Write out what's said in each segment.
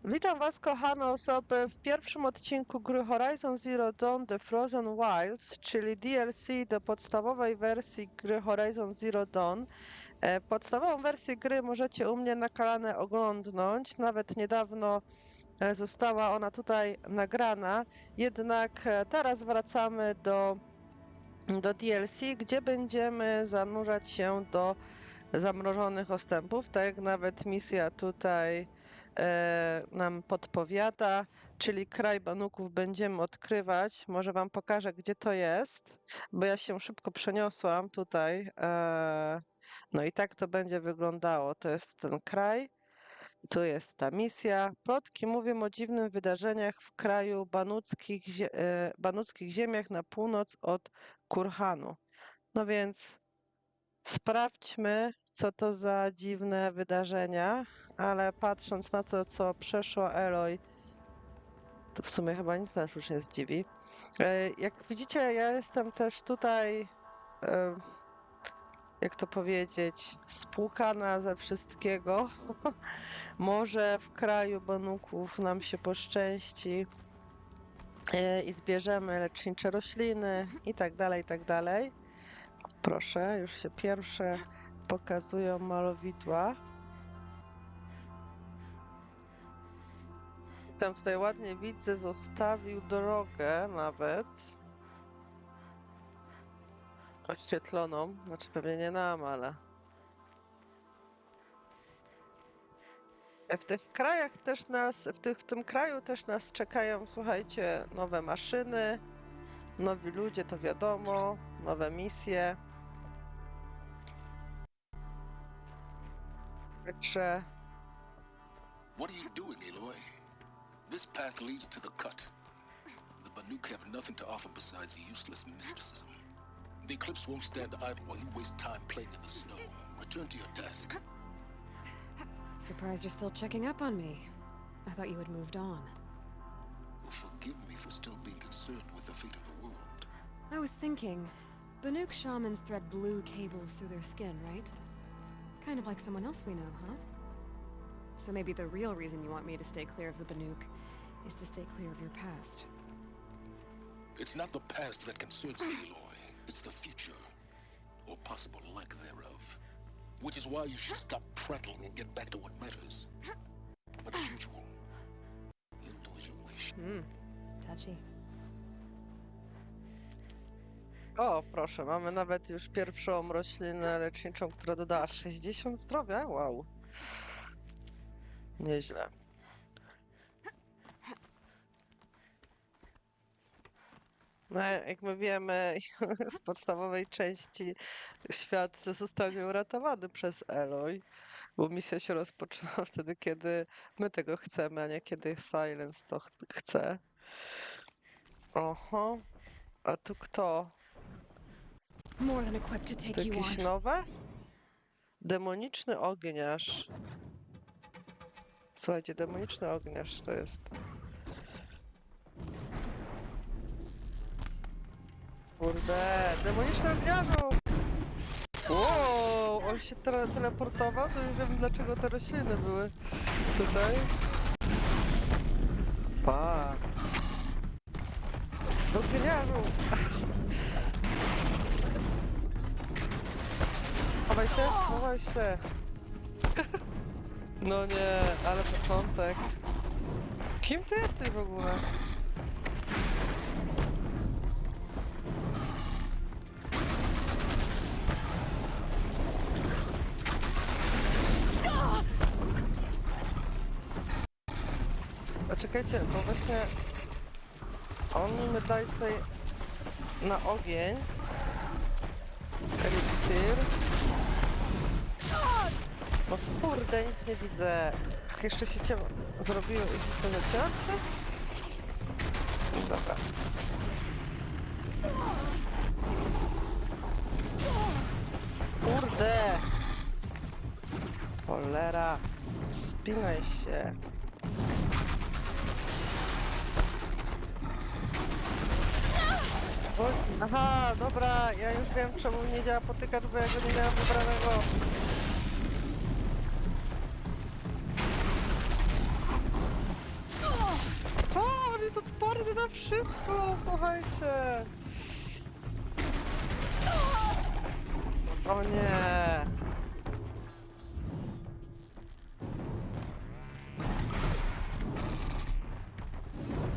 Witam Was, kochane osoby, w pierwszym odcinku gry Horizon Zero Dawn The Frozen Wilds, czyli DLC do podstawowej wersji gry Horizon Zero Dawn. Podstawową wersję gry możecie u mnie na kanale oglądnąć. Nawet niedawno została ona tutaj nagrana, jednak teraz wracamy do DLC, gdzie będziemy zanurzać się do zamrożonych ostępów, tak jak nawet misja tutaj nam podpowiada, czyli kraj Banuków będziemy odkrywać. Może wam pokażę, gdzie to jest, bo ja się szybko przeniosłam tutaj. No i tak to będzie wyglądało. To jest ten kraj, tu jest ta misja. Plotki mówią o dziwnych wydarzeniach w kraju banuckich ziemiach na północ od Kurhanu. No więc sprawdźmy, co to za dziwne wydarzenia, ale patrząc na to, co przeszło Aloy, to w sumie chyba nic nas już nie zdziwi. Jak widzicie, ja jestem też tutaj, jak to powiedzieć, spłukana ze wszystkiego. Może w kraju Banuków nam się poszczęści i zbierzemy lecznicze rośliny i tak dalej, i tak dalej. Proszę, już się pierwsze pokazują malowidła. Tam tutaj ładnie widzę, zostawił drogę nawet. Oświetloną, znaczy pewnie nie nam, ale... W tych krajach też nas, w tym kraju też nas czekają, słuchajcie, nowe maszyny, nowi ludzie, to wiadomo, nowe misje. Także... What are you doing, Aloy? This path leads to the cut. The Banuk have nothing to offer besides useless mysticism. The Eclipse won't stand idle while you waste time playing in the snow. Return to your task. Surprised you're still checking up on me. I thought you had moved on. Forgive me for still being concerned with the fate of the world. I was thinking, Banuk shamans thread blue cables through their skin, right? Kind of like someone else we know, huh? So maybe the real reason you want me to stay clear of the Banuk is to stay clear of your past. It's not the past that concerns me, Aloy. It's the future. Or possible lack thereof. Which is why you should stop prattling and get back to what matters. But as usual, you'll do as you wish. Touchy. O, proszę, mamy nawet już pierwszą roślinę leczniczą, która dodała 60 zdrowia. Wow. Nieźle. No, jak my wiemy, z podstawowej części świat zostanie uratowany przez Aloy, bo misja się rozpoczyna wtedy, kiedy my tego chcemy, a nie kiedy Silence to chce. Oho, a tu kto? More than equipped to To take you jakieś on. nowe? Demoniczny ogniarz. Słuchajcie, demoniczny ogniarz to jest. Kurde, demoniczny ogniarzu! Wow, on się teleportował, to już wiem, dlaczego te rośliny były tutaj. Fa. Ogniarzu! Chowaj się, chowaj się! No nie, ale początek. Kim ty jesteś w ogóle? A czekajcie, bo właśnie on mi daje tutaj na ogień eliksir. No kurde, nic nie widzę. Ach, jeszcze się ciemno zrobiło i chcę zaciąć się? Dobra. Kurde! Cholera! Spinaj się! O, aha, dobra, ja już wiem, czemu nie działa potykacz, bo ja go nie miałam wybranego. wszystko, słuchajcie! O nie!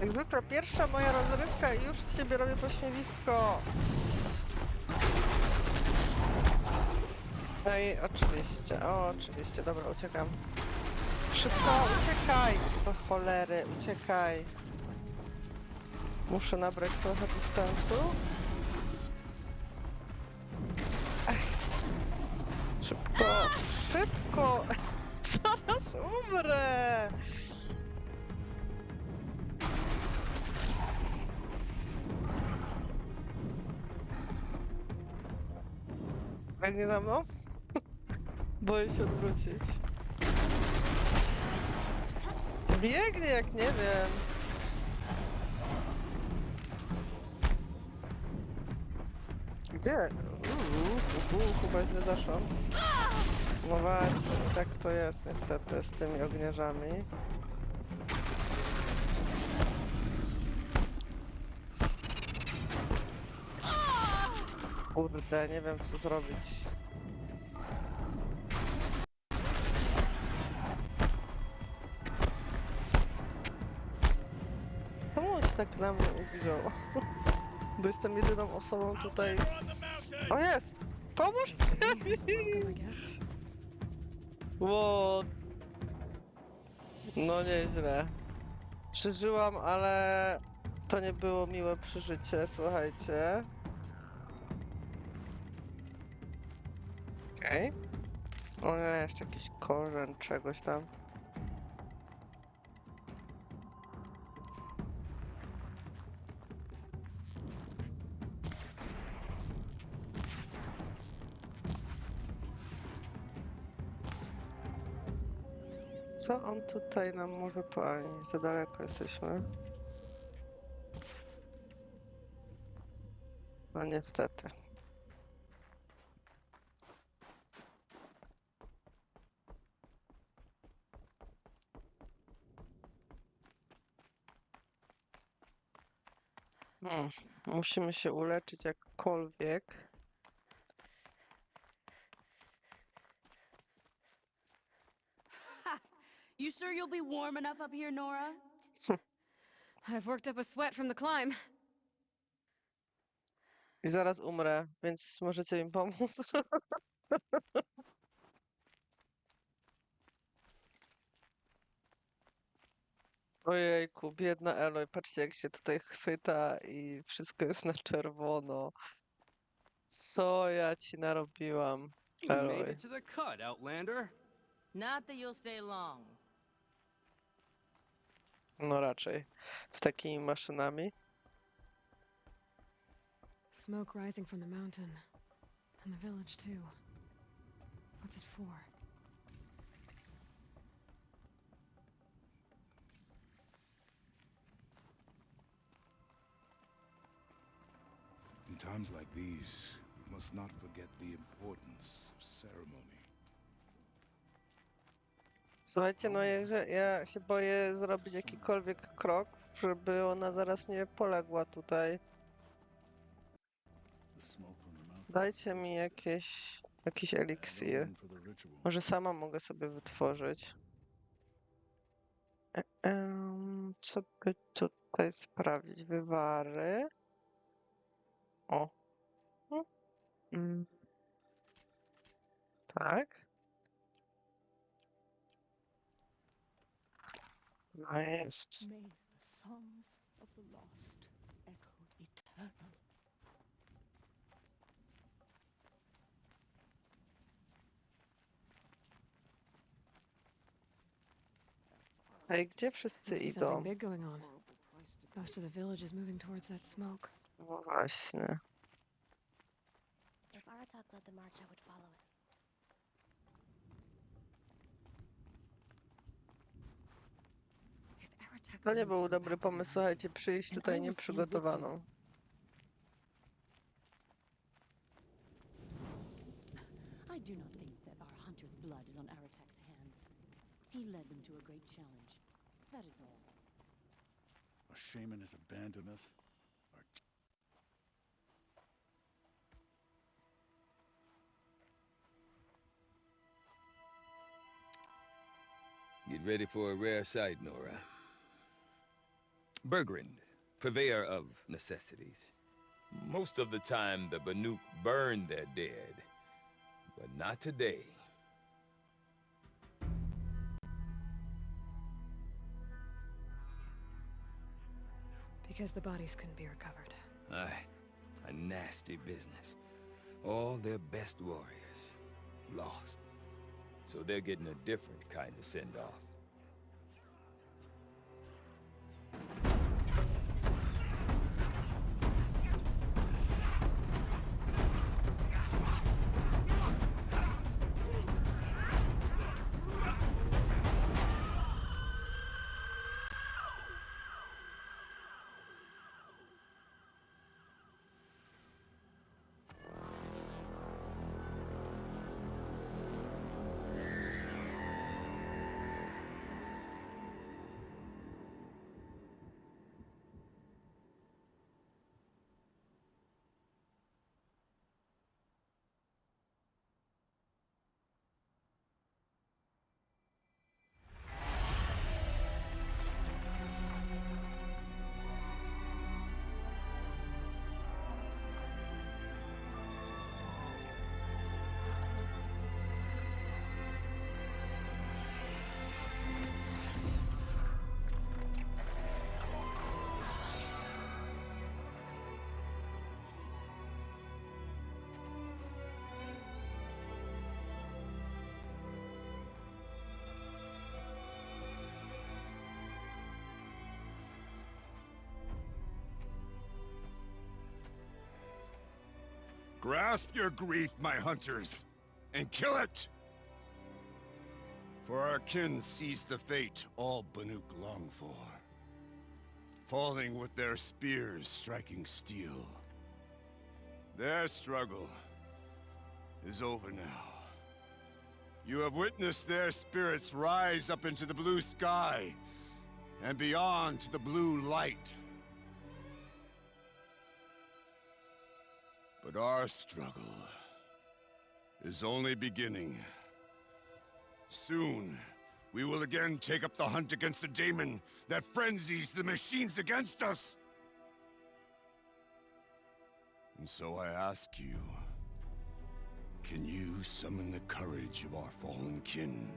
Jak zwykle pierwsza moja rozrywka i już z siebie robię pośmiewisko. No i oczywiście, dobra, uciekam. Szybko, uciekaj! Do cholery, uciekaj. Muszę nabrać trochę dystansu. Ech. Szybko, szybko! Zaraz umrę! Biegnie za mną? Boję się odwrócić. Biegnie jak nie wiem. Gdzie? Chyba źle zaszłam. No właśnie, tak to jest niestety z tymi ogniarzami. Kurde, nie wiem co zrobić. Czemu on się tak na mnie uwziął? Bo jestem jedyną osobą tutaj O jest! Pomóżcie mi! Ło. No nieźle. Przeżyłam, ale to nie było miłe przeżycie, słuchajcie. Okej. O nie, jeszcze jakiś korzeń czegoś tam. Co on tutaj nam może powiedzieć? Za daleko jesteśmy. No niestety. Musimy się uleczyć jakkolwiek. You sure you'll be warm enough up here, Nora? I've worked up a sweat from the climb. I zaraz umrę, więc możecie mi pomóc. Ojejku, biedna Aloy, patrzcie jak się tutaj chwyta i wszystko jest na czerwono. Co ja ci narobiłam, You made Aloy? it to the cut, Outlander. Not that you'll stay long. No raczej, z takimi maszynami. Smoke rising from the mountain. And the village too. What's it for? In times like these, we must not forget the importance of ceremony. Słuchajcie, no jeżeli ja się boję zrobić jakikolwiek krok, żeby ona zaraz nie poległa tutaj. Dajcie mi jakiś eliksir. Może sama mogę sobie wytworzyć. Co by tutaj sprawdzić? Wywary. O. Tak. No jest. May the songs of the lost echo eternal. Ej, gdzie wszyscy Must be idą? something big going on. Most of the village is moving towards that smoke. No właśnie. If Aratak led the march, I would follow it. If Aratak To nie leads był them dobry back to the pomysł, słuchajcie, mountain, przyjść and tutaj I will stand with nieprzygotowaną. I do not think that our hunter's blood is on Aratak's hands. He led them to a great challenge. That is all. Our shaman has abandoned us. Our Get ready for a rare sight, Nora. Bergrand, purveyor of necessities. Most of the time, the Banuk burn their dead. But not today. Because the bodies couldn't be recovered. Aye, a nasty business. All their best warriors lost. So they're getting a different kind of send-off. Grasp your grief, my hunters, and kill it! For our kin sees the fate all Banuk long for. Falling with their spears striking steel. Their struggle is over now. You have witnessed their spirits rise up into the blue sky, and beyond to the blue light. But our struggle is only beginning. Soon, we will again take up the hunt against the daemon that frenzies the machines against us. And so I ask you, can you summon the courage of our fallen kin?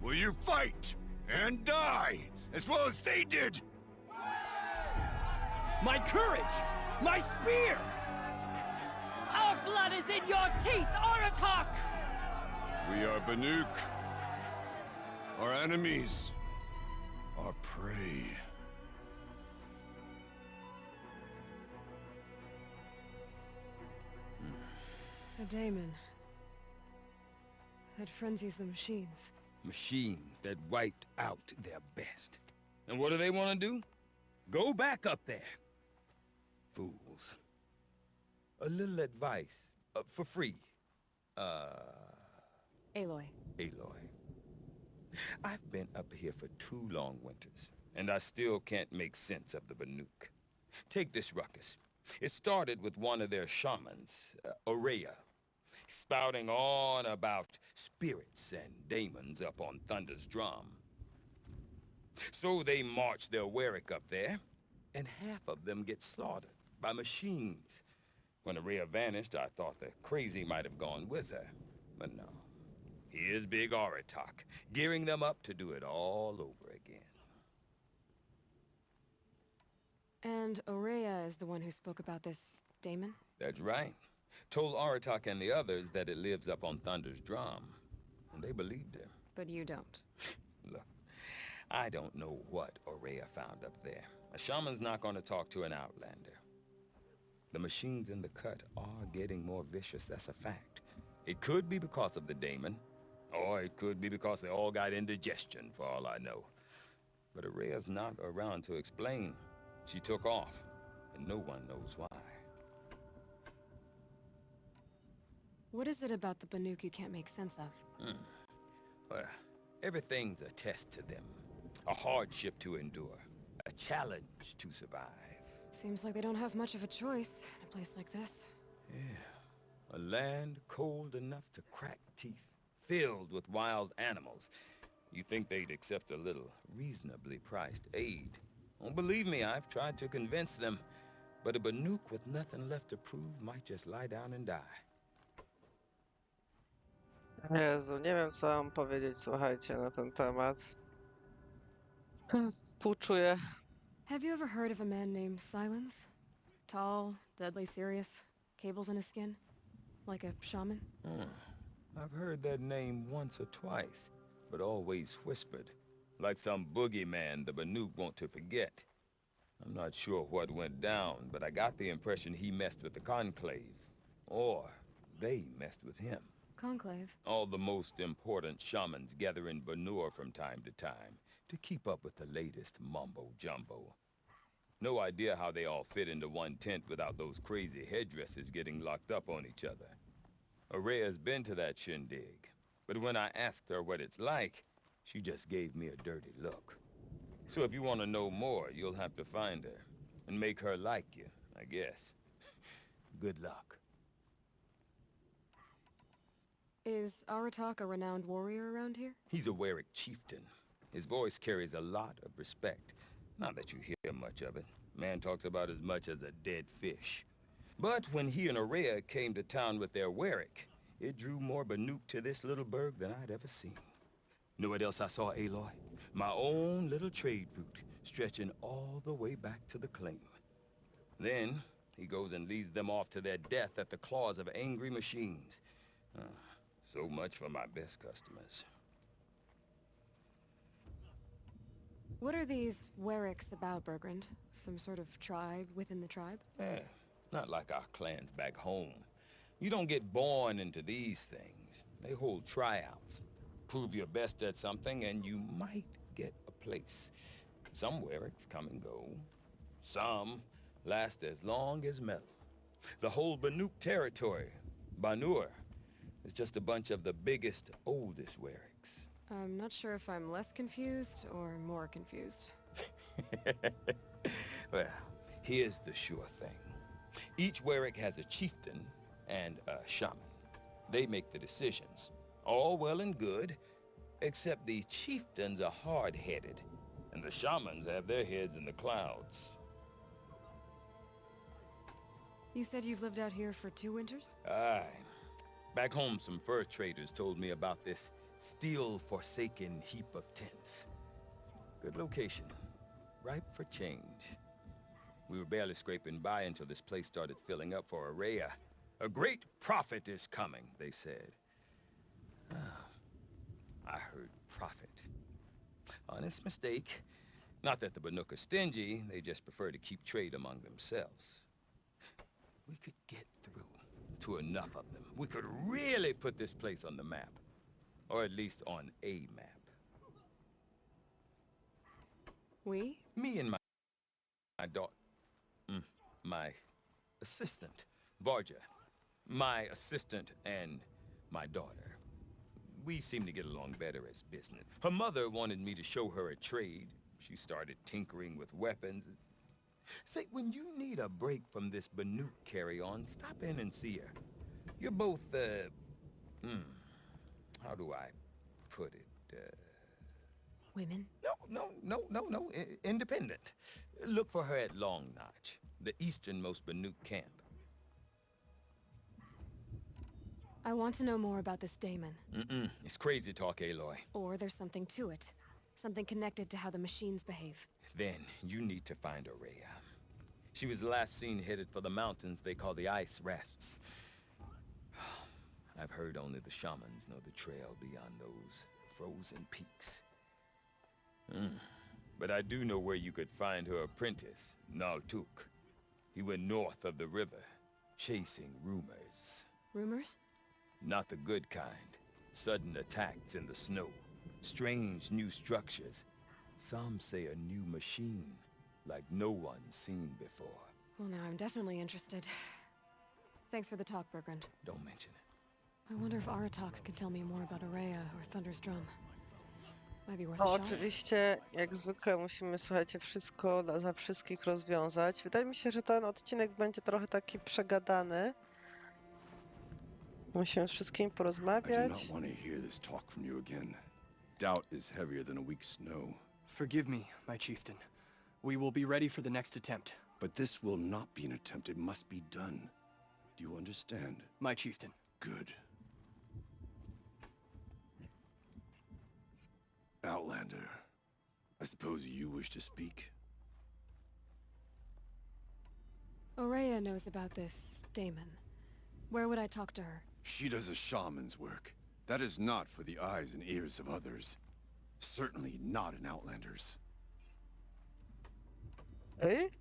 Will you fight and die as well as they did? My courage! My spear! Our blood is in your teeth, Aratak! We are Banuk. Our enemies are prey. A daemon. That frenzies the machines. Machines that wiped out their best. And what do they want to do? Go back up there. Fools. A little advice, for free. Aloy. Aloy. I've been up here for 2 long winters, and I still can't make sense of the Banuk. Take this ruckus. It started with one of their shamans, Aurea, spouting on about spirits and daemons up on Thunder's drum. So they march their Warwick up there, and half of them get slaughtered by machines. When Aurea vanished, I thought the crazy might have gone with her, but no. Here's Big Aratak, gearing them up to do it all over again. And Aurea is the one who spoke about this daemon? That's right. Told Aratak and the others that it lives up on Thunder's drum. And they believed her. But you don't. Look, I don't know what Aurea found up there. A shaman's not going to talk to an outlander. The machines in the cut are getting more vicious, that's a fact. It could be because of the daemon, or it could be because they all got indigestion, for all I know. But Aurea's not around to explain. She took off, and no one knows why. What is it about the Banuk you can't make sense of? Well, everything's a test to them. A hardship to endure. a challenge to survive. Seems like they don't have much of a choice in a place like this. A land cold enough to crack teeth, filled with wild animals. You think they'd accept a little reasonably priced aid. Don't believe me, I've tried to convince them. But a Banuk with nothing left to prove might just lie down and die. Jezu, nie wiem co mam powiedzieć, słuchajcie, na ten temat. Współczuję. Have you ever heard of a man named Silence? Tall, deadly serious, cables in his skin? Like a shaman? I've heard that name once or twice, but always whispered. Like some boogeyman the Banuk want to forget. I'm not sure what went down, but I got the impression he messed with the Conclave. Or they messed with him. Conclave? All the most important shamans gather in Banur from time to time to keep up with the latest mumbo-jumbo. No idea how they all fit into one tent without those crazy headdresses getting locked up on each other. Araya's been to that shindig, but when I asked her what it's like, she just gave me a dirty look. So if you want to know more, you'll have to find her and make her like you, I guess. Good luck. Is Aratak a renowned warrior around here? He's a Warwick chieftain. His voice carries a lot of respect. Not that you hear much of it. Man talks about as much as a dead fish. But when he and Araya came to town with their Warwick, it drew more Banuk to this little burg than I'd ever seen. Know what else I saw, Aloy? My own little trade route, stretching all the way back to the claim. Then, he goes and leads them off to their death at the claws of angry machines. So much for my best customers. What are these Warwicks about, Bergrand? Some sort of tribe within the tribe? Not like our clans back home. You don't get born into these things. They hold tryouts. Prove your best at something and you might get a place. Some Warwicks come and go. Some last as long as metal. The whole Banuk territory, Banur, is just a bunch of the biggest, oldest Warwicks. I'm not sure if I'm less confused or more confused. Well, here's the sure thing. Each Warwick has a chieftain and a shaman. They make the decisions. All well and good, except the chieftains are hard-headed, and the shamans have their heads in the clouds. You said you've lived out here for 2 winters? Aye. Back home, some fur traders told me about this still-forsaken heap of tents. Good location. Ripe for change. We were barely scraping by until this place started filling up for Araya. A great prophet is coming, they said. I heard prophet. Honest mistake. Not that the Banuk are stingy, they just prefer to keep trade among themselves. We could get through to enough of them. We could really put this place on the map. Or at least on a map. We? Me and my daughter. My assistant, Varja. My assistant and my daughter. We seem to get along better as business. Her mother wanted me to show her a trade. She started tinkering with weapons. Say, when you need a break from this Banuk carry-on, stop in and see her. You're both, how do I put it? Women? No. Independent. Look for her at Long Notch, the easternmost Banuk camp. I want to know more about this daemon. It's crazy talk, Aloy. Or there's something to it. Something connected to how the machines behave. Then you need to find Araya. She was last seen headed for the mountains they call the Ice Rasps. I've heard only the shamans know the trail beyond those frozen peaks. But I do know where you could find her apprentice, Naltuk. He went north of the river, chasing rumors. Rumors? Not the good kind. Sudden attacks in the snow. Strange new structures. Some say a new machine, like no one's seen before. Well, now I'm definitely interested. Thanks for the talk, Bergrand. Don't mention it. I wonder if Aratak can tell me more about Araya or Thunder's Drum. Might be worth a No, shot. oczywiście, jak zwykle musimy, słuchajcie, wszystko za wszystkich rozwiązać. Wydaje mi się, że ten odcinek będzie trochę taki przegadany. Musimy z wszystkimi I do not porozmawiać. want to hear this talk from you again. Doubt is heavier than a week's snow. Forgive me, my chieftain. We will be ready for the next attempt. But this will not be an attempt. It must be done. Do you understand? My chieftain. Good. Outlander, I suppose you wish to speak? Oraya knows about this Damon. Where would I talk to her? She does a shaman's work. That is not for the eyes and ears of others. Certainly not an Outlander's. Ej?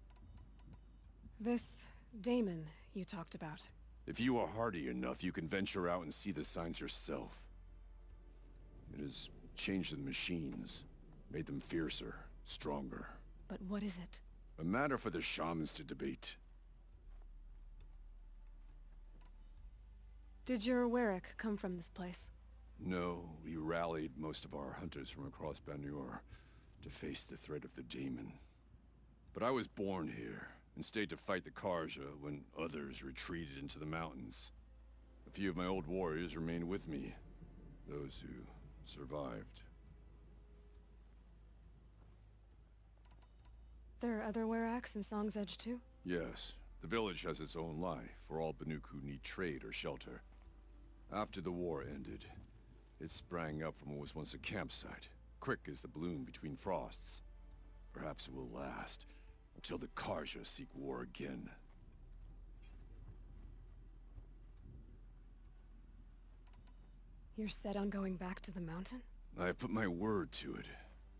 This Damon you talked about. If you are hardy enough, you can venture out and see the signs yourself. It has changed the machines, made them fiercer, stronger. But what is it? A matter for the shamans to debate. Did your Warwick come from this place? No, we rallied most of our hunters from across Banur to face the threat of the demon. But I was born here and stayed to fight the Karja when others retreated into the mountains. A few of my old warriors remained with me, those who survived. There are other Warracks in Song's Edge too? Yes, the village has its own life for all Banuk who need trade or shelter. After the war ended, it sprang up from what was once a campsite, quick as the bloom between frosts. Perhaps it will last until the Karja seek war again. You're set on going back to the mountain? I have put my word to it.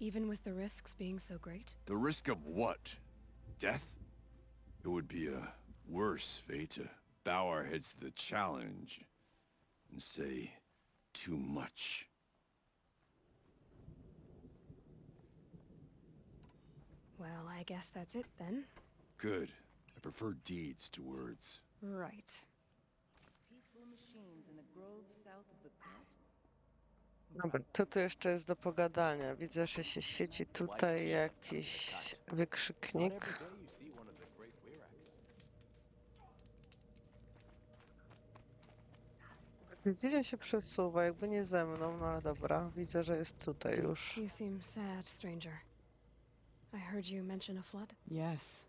Even with the risks being so great? The risk of what? Death? It would be a worse fate to bow our heads to the challenge and say too much. Well, I guess that's it then. Good. I prefer deeds to words. Right. Peaceful machines in a grove south of the cut. Dobra, co tu jeszcze jest do pogadania? Widzę, że się świeci tutaj jakiś wykrzyknik. Widzicie się przesuwa, jakby nie ze mną, no ale dobra, widzę, że jest tutaj już. You seem sad, stranger. I heard you mention a flood? Yes.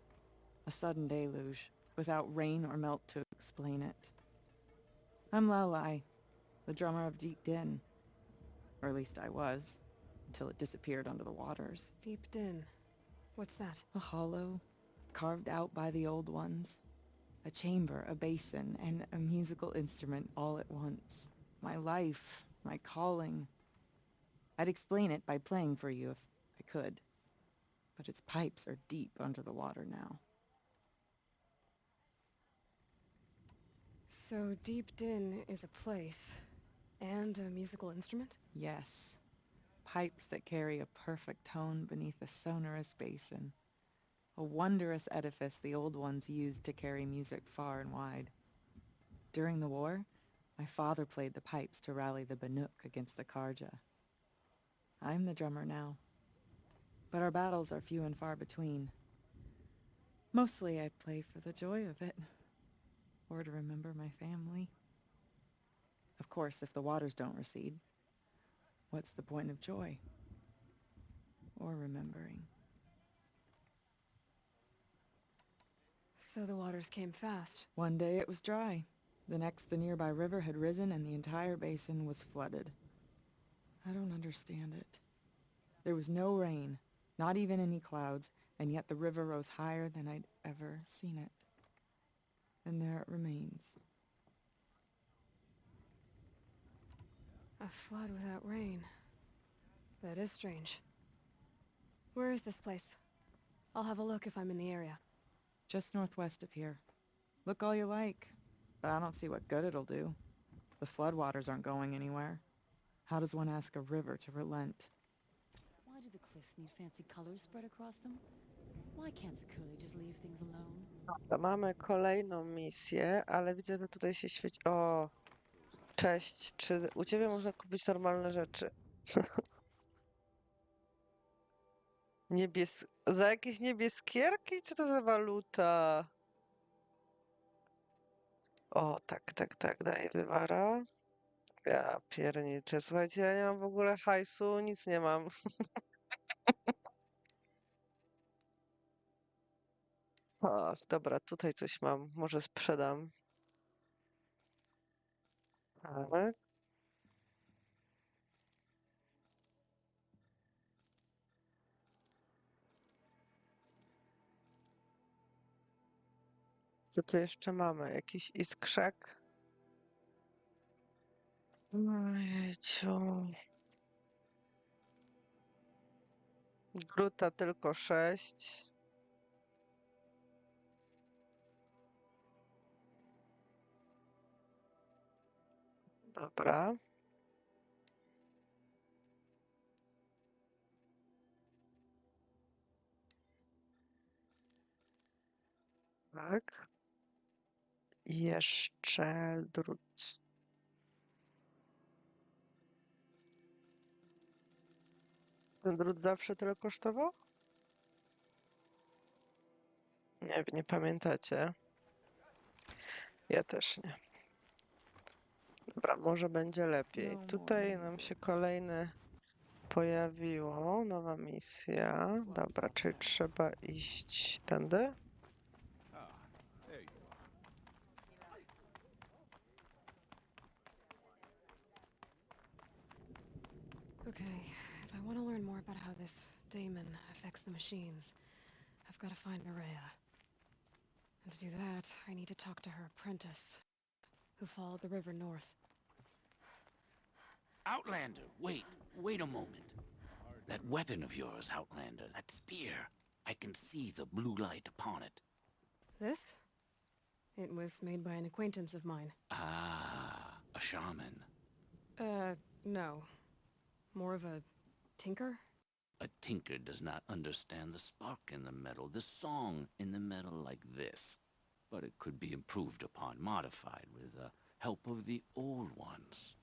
A sudden deluge, without rain or melt to explain it. I'm Aloy, the drummer of Deep Din. Or at least I was, until it disappeared under the waters. Deep Din. What's that? A hollow, carved out by the old ones. A chamber, a basin, and a musical instrument all at once. My life, my calling. I'd explain it by playing for you if I could. But its pipes are deep under the water now. So Deep Din is a place, and a musical instrument? Yes. Pipes that carry a perfect tone beneath a sonorous basin. A wondrous edifice the old ones used to carry music far and wide. During the war, my father played the pipes to rally the Banuk against the Karja. I'm the drummer now. But our battles are few and far between. Mostly I play for the joy of it. Or to remember my family. Of course, if the waters don't recede, what's the point of joy? Or remembering? So the waters came fast. One day it was dry. The next the nearby river had risen and the entire basin was flooded. I don't understand it. There was no rain, not even any clouds, and yet the river rose higher than I'd ever seen it. And there it remains. A flood without rain. That is strange. Where is this place? I'll have a look if I'm in the area. Just northwest of here. Look all you like, but I don't see what good it'll do. The floodwaters aren't going anywhere. How does one ask a river to relent? Why do the cliffs need fancy colors spread across them? Why can't Sakura just leave things alone? To mamy kolejną misję, ale widzę, że tutaj się świeci... O, cześć. Czy u ciebie można kupić normalne rzeczy? Za jakieś niebieskierki? Co to za waluta? O, tak, daję wywara. Ja pierniczę. Słuchajcie, ja nie mam w ogóle hajsu, nic nie mam. O, dobra, tutaj coś mam. Może sprzedam. Tak. Co tu jeszcze mamy? Jakiś iskrzak? Ojejciu. Gruta tylko 6. Dobra. Tak. I jeszcze drut. Ten drut zawsze tyle kosztował? Nie pamiętacie. Ja też nie. Dobra, może będzie lepiej. Tutaj nam się kolejne pojawiło. Nowa misja. Dobra, czyli trzeba iść tędy? Okay, if I want to learn more about how this daemon affects the machines, I've got to find Nerea. And to do that, I need to talk to her apprentice, who followed the river north. Outlander, wait a moment. That weapon of yours, Outlander, that spear. I can see the blue light upon it. This? It was made by an acquaintance of mine. Ah, a shaman. No. More of a tinker? A tinker does not understand the spark in the metal, the song in the metal like this. But it could be improved upon, modified with the help of the old ones.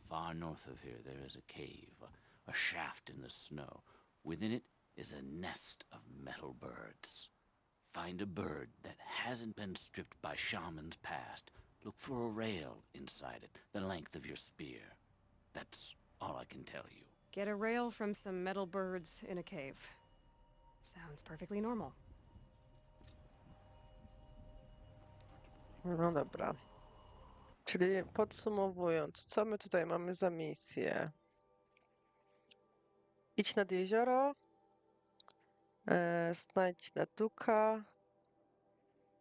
Far north of here there is a cave, a shaft in the snow. Within it is a nest of metal birds. Find a bird that hasn't been stripped by shamans past. Look for a rail inside it, the length of your spear. That's all I can tell you. Get a rail from some metal birds in a cave. Sounds perfectly normal. No dobra. Czyli podsumowując, co my tutaj mamy za misję? Idź nad jezioro, znajdź Natuka,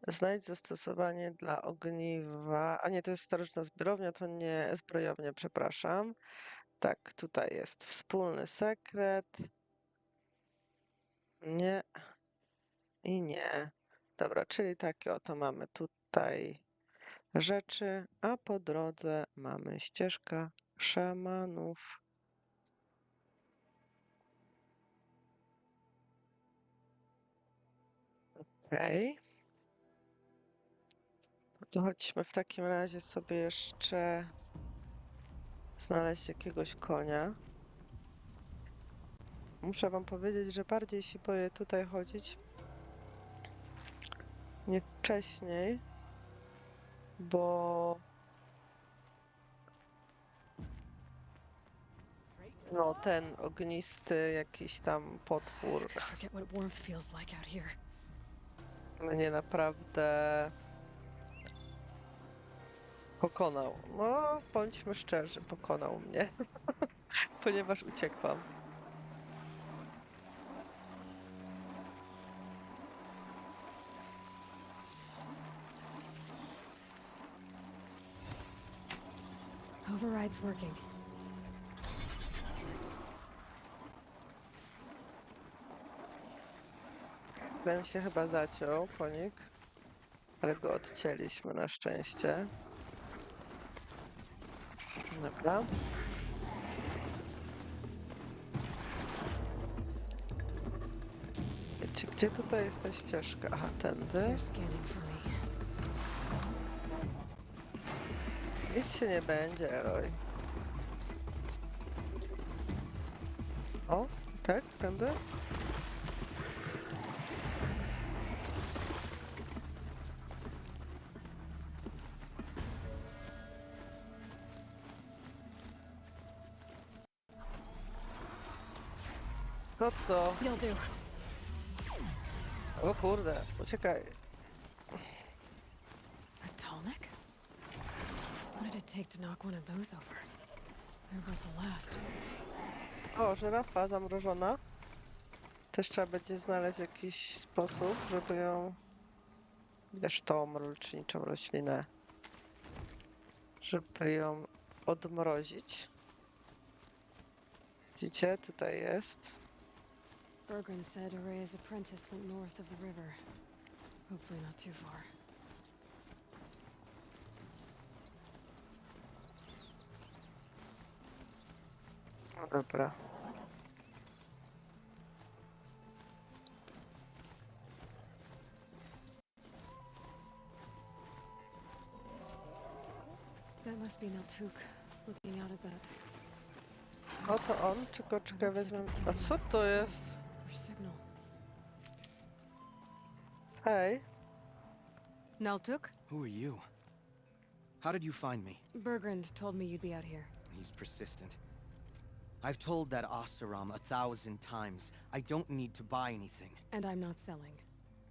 znajdź zastosowanie dla ogniwa. A nie, to jest starożytna zbrojownia, to nie zbrojownia, przepraszam. Tak, tutaj jest wspólny sekret. Nie. I nie. Dobra, czyli takie oto mamy tutaj rzeczy, a po drodze mamy ścieżka szamanów. Okej. No to chodźmy w takim razie sobie jeszcze znaleźć jakiegoś konia. Muszę wam powiedzieć, że bardziej się boję tutaj chodzić niż wcześniej, bo no ten ognisty jakiś tam potwór Forget what warmth feels like out here. mnie naprawdę pokonał. No, bądźmy szczerzy, pokonał mnie, ponieważ uciekłam. Override's working. Ten się chyba zaciął, konik, ale go odcięliśmy na szczęście. Dobra. Wiecie, gdzie tutaj jest ta ścieżka? Aha, tędy. They're scanning for me. Nic się nie będzie, Aloy. O, tak, tędy? Co to? You'll do. O kurde, uciekaj. A tonic? What did it take to knock one of those over? They're about to last. O, żyrafa zamrożona. Też trzeba będzie znaleźć jakiś sposób, żeby ją... Wiesz, tą leczniczą roślinę. Żeby ją odmrozić. Widzicie? Tutaj jest. Bergren said Araya's apprentice went north of the river. Hopefully not too far. No dobra. That must be Naltuk, looking out at that. Oto on, czekaj, wezmę... A co to jest? Our signal. Hej. Naltuk? Who are you? How did you find me? Bergrand told me you'd be out here. He's persistent. I've told that Oseram 1,000 times. I don't need to buy anything. And I'm not selling.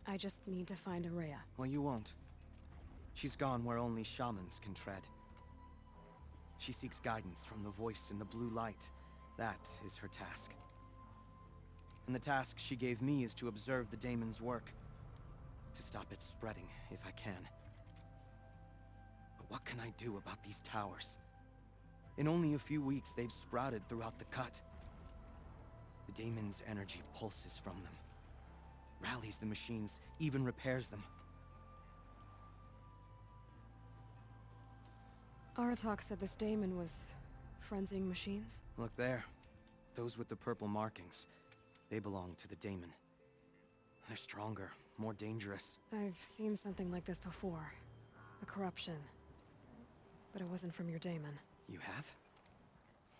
I just need to find Araya. Well, you won't. She's gone where only shamans can tread. She seeks guidance from the voice in the blue light. That is her task. And the task she gave me is to observe the daemon's work. To stop it spreading, if I can. But what can I do about these towers? In only a few weeks, they've sprouted throughout the cut. The daemon's energy pulses from them. Rallies the machines, even repairs them. Aratak said this daemon was frenzying machines. Look there. Those with the purple markings. They belong to the daemon. They're stronger, more dangerous. I've seen something like this before. A corruption. But it wasn't from your daemon. You have?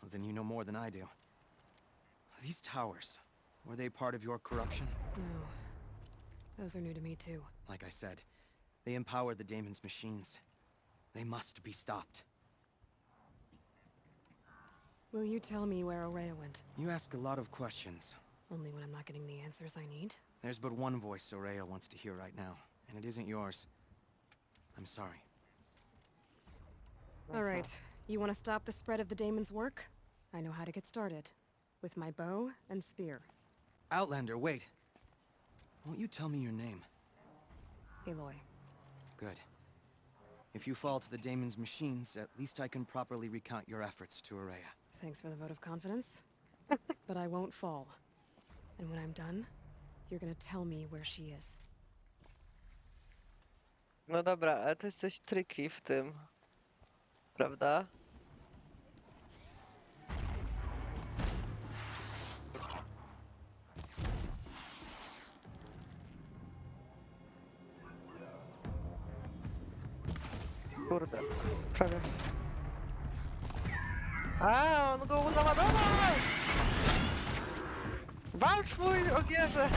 Well, then you know more than I do. These towers, were they part of your corruption? No. Those are new to me too. Like I said, they empower the daemon's machines. They must be stopped. Will you tell me where Araya went? You ask a lot of questions. Only when I'm not getting the answers I need? There's but one voice Araya wants to hear right now, and it isn't yours. I'm sorry. All right. You want to stop the spread of the daemon's work? I know how to get started. With my bow and spear. Outlander, wait. Won't you tell me your name? Aloy. Good. If you fall to the daemon's machines, at least I can properly recount your efforts to Araya. Thanks for the vote of confidence. But I won't fall. And when I'm done, you're gonna tell me where she is. No dobra, ale to jest coś tricky w tym. Prawda? Kurde, prawie. A, on go naładował! Walcz mój ogierze!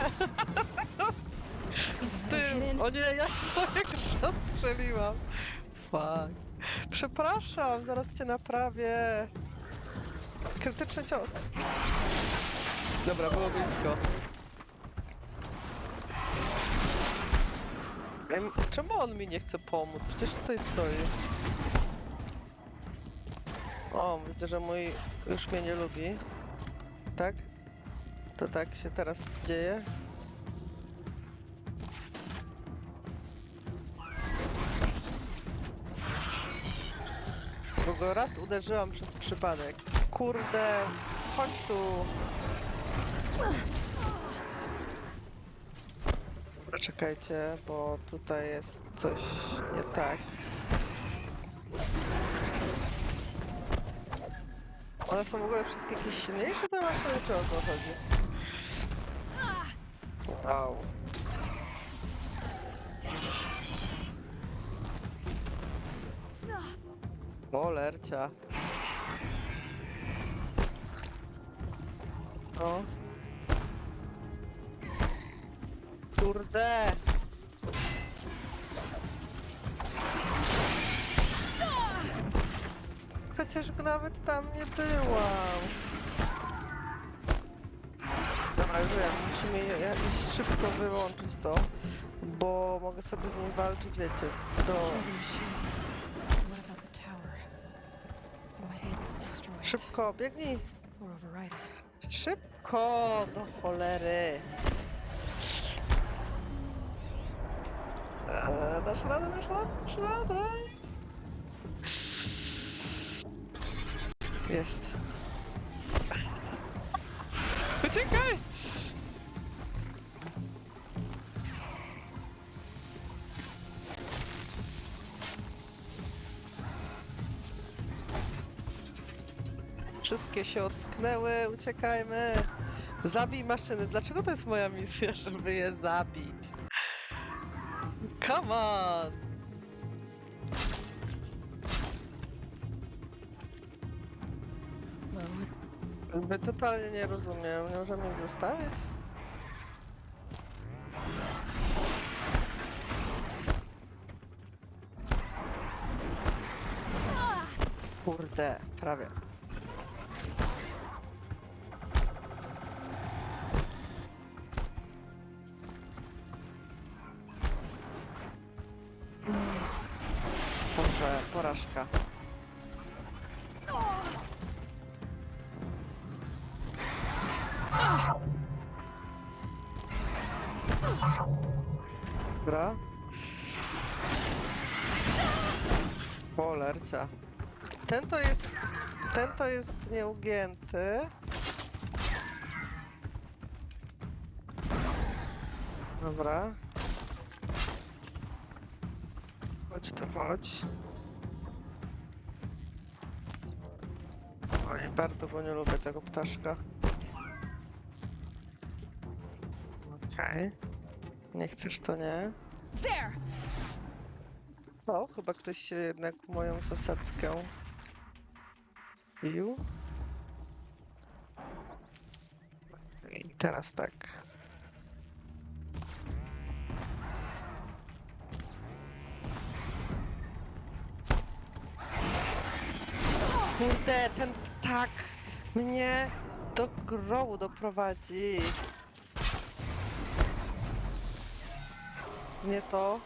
Z tym! O nie, ja swojego zastrzeliłam. Fuck. Przepraszam, zaraz cię naprawię. Krytyczny cios. Dobra, było blisko. Czemu on mi nie chce pomóc? Przecież tutaj stoi. O, widzę, że mój już mnie nie lubi. Tak? To tak się teraz dzieje. Bo go raz uderzyłam przez przypadek. Kurde, chodź tu. Dobra, czekajcie, bo tutaj jest coś nie tak. One są w ogóle wszystkie jakieś silniejsze te maszyny, czy o co chodzi? Au. O, lercia. O. Kurde. Przecież nawet tam nie byłam. Dawaj. Ale wiem, musimy iść szybko wyłączyć to, bo mogę sobie z nim walczyć, wiecie, do... What about the tower? You might be able to destroy it Szybko, biegnij! or override it. Szybko, do cholery! Dasz radę, dasz radę, dasz radę! Jest. Uciekaj! Wszystkie się ocknęły, uciekajmy! Zabij maszyny. Dlaczego to jest moja misja, żeby je zabić? Come on! Jakby totalnie nie rozumiem. Nie możemy ich zostawić? Kurde, prawie. Boże, porażka. Dobra. Polercia. Ten to jest nieugięty. Dobra. Chodź tu, chodź. Oj, bardzo go nie lubię, tego ptaszka. Okej. Nie chcesz, to nie. O, chyba ktoś się jednak w moją zasadzkę wbił. I teraz tak. Kurde, ten ptak mnie do grobu doprowadzi. Nie to.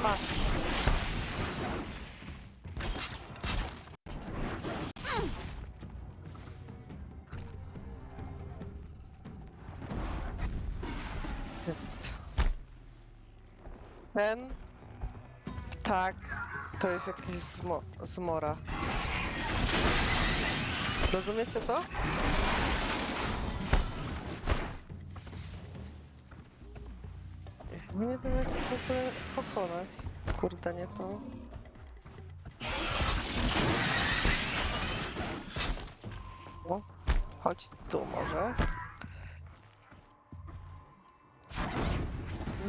Masz. Jest. Ten ptak to jest jakiś zmora. Rozumiecie to? No nie wiem jak w ogóle pokonać. Kurde, nie to. O, chodź tu może.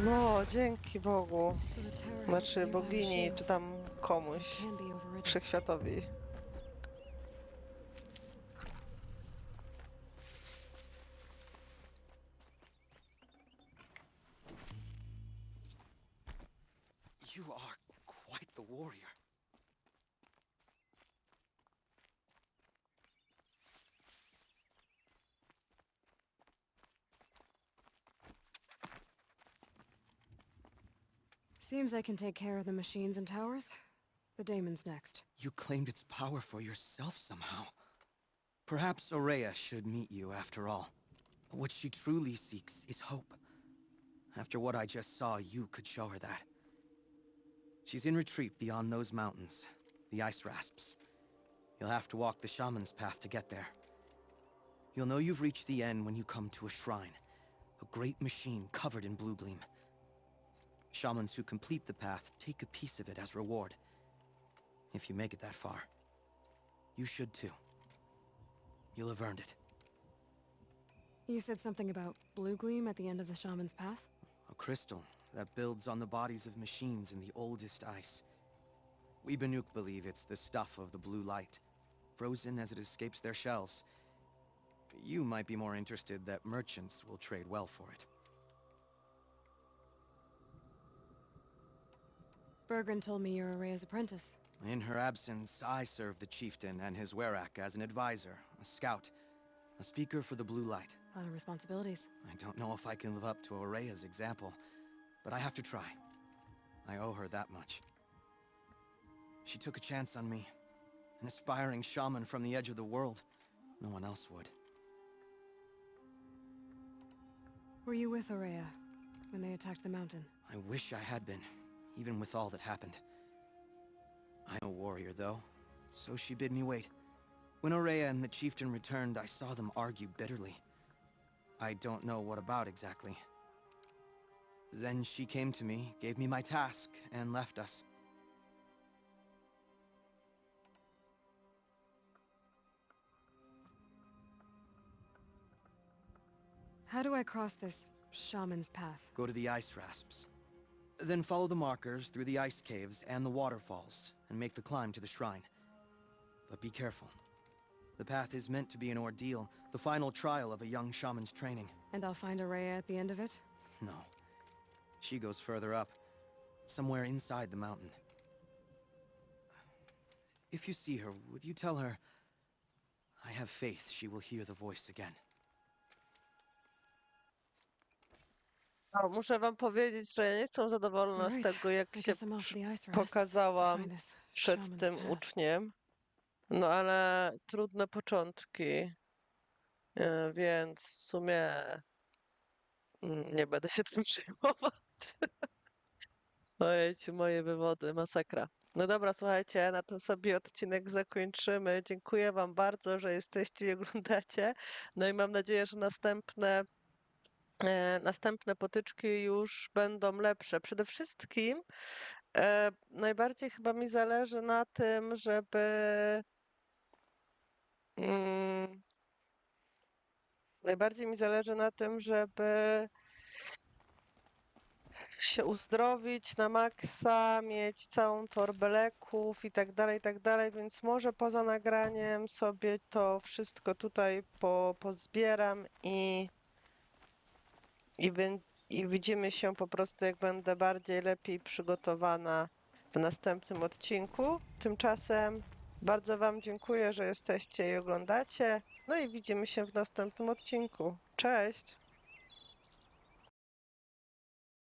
No, dzięki Bogu. Znaczy bogini, czy tam komuś wszechświatowi. You are quite the warrior. Seems I can take care of the machines and towers. The daemon's next. You claimed its power for yourself somehow. Perhaps Aurea should meet you after all. What she truly seeks is hope. After what I just saw, you could show her that. She's in retreat beyond those mountains, the ice rasps. You'll have to walk the shaman's path to get there. You'll know you've reached the end when you come to a shrine, a great machine covered in blue gleam. Shamans who complete the path take a piece of it as reward. If you make it that far, you should too. You'll have earned it. You said something about blue gleam at the end of the shaman's path? A crystal that builds on the bodies of machines in the oldest ice. We Banuk believe it's the stuff of the blue light, frozen as it escapes their shells. You might be more interested that merchants will trade well for it. Bergren told me you're Aurea's apprentice. In her absence, I serve the chieftain and his werak as an advisor, a scout, a speaker for the blue light. A lot of responsibilities. I don't know if I can live up to Aurea's example, but I have to try. I owe her that much. She took a chance on me, an aspiring shaman from the edge of the world. No one else would. Were you with Aurea when they attacked the mountain? I wish I had been, even with all that happened. I'm a warrior, though, so she bid me wait. When Aurea and the chieftain returned, I saw them argue bitterly. I don't know what about exactly. Then she came to me, gave me my task, and left us. How do I cross this shaman's path? Go to the ice rasps. Then follow the markers through the ice caves and the waterfalls, and make the climb to the shrine. But be careful. The path is meant to be an ordeal, the final trial of a young shaman's training. And I'll find Aurea at the end of it? No. She goes further up, somewhere inside the mountain. If you see her, would you tell her, I have faith she will hear the voice again. O, muszę wam powiedzieć, że ja nie jestem zadowolona z tego, jak się pokazałam przed tym uczniem. No ale trudne początki, więc w sumie nie będę się tym przejmować. Ojejciu, moje wywody, masakra. No dobra, słuchajcie, na tym sobie odcinek zakończymy. Dziękuję wam bardzo, że jesteście i oglądacie. No i mam nadzieję, że następne potyczki już będą lepsze. Przede wszystkim najbardziej chyba mi zależy na tym, żeby najbardziej mi zależy na tym, żeby się uzdrowić na maksa, mieć całą torbę leków i tak dalej, więc może poza nagraniem sobie to wszystko tutaj pozbieram i widzimy się po prostu, jak będę lepiej przygotowana w następnym odcinku. Tymczasem bardzo wam dziękuję, że jesteście i oglądacie. No i widzimy się w następnym odcinku. Cześć!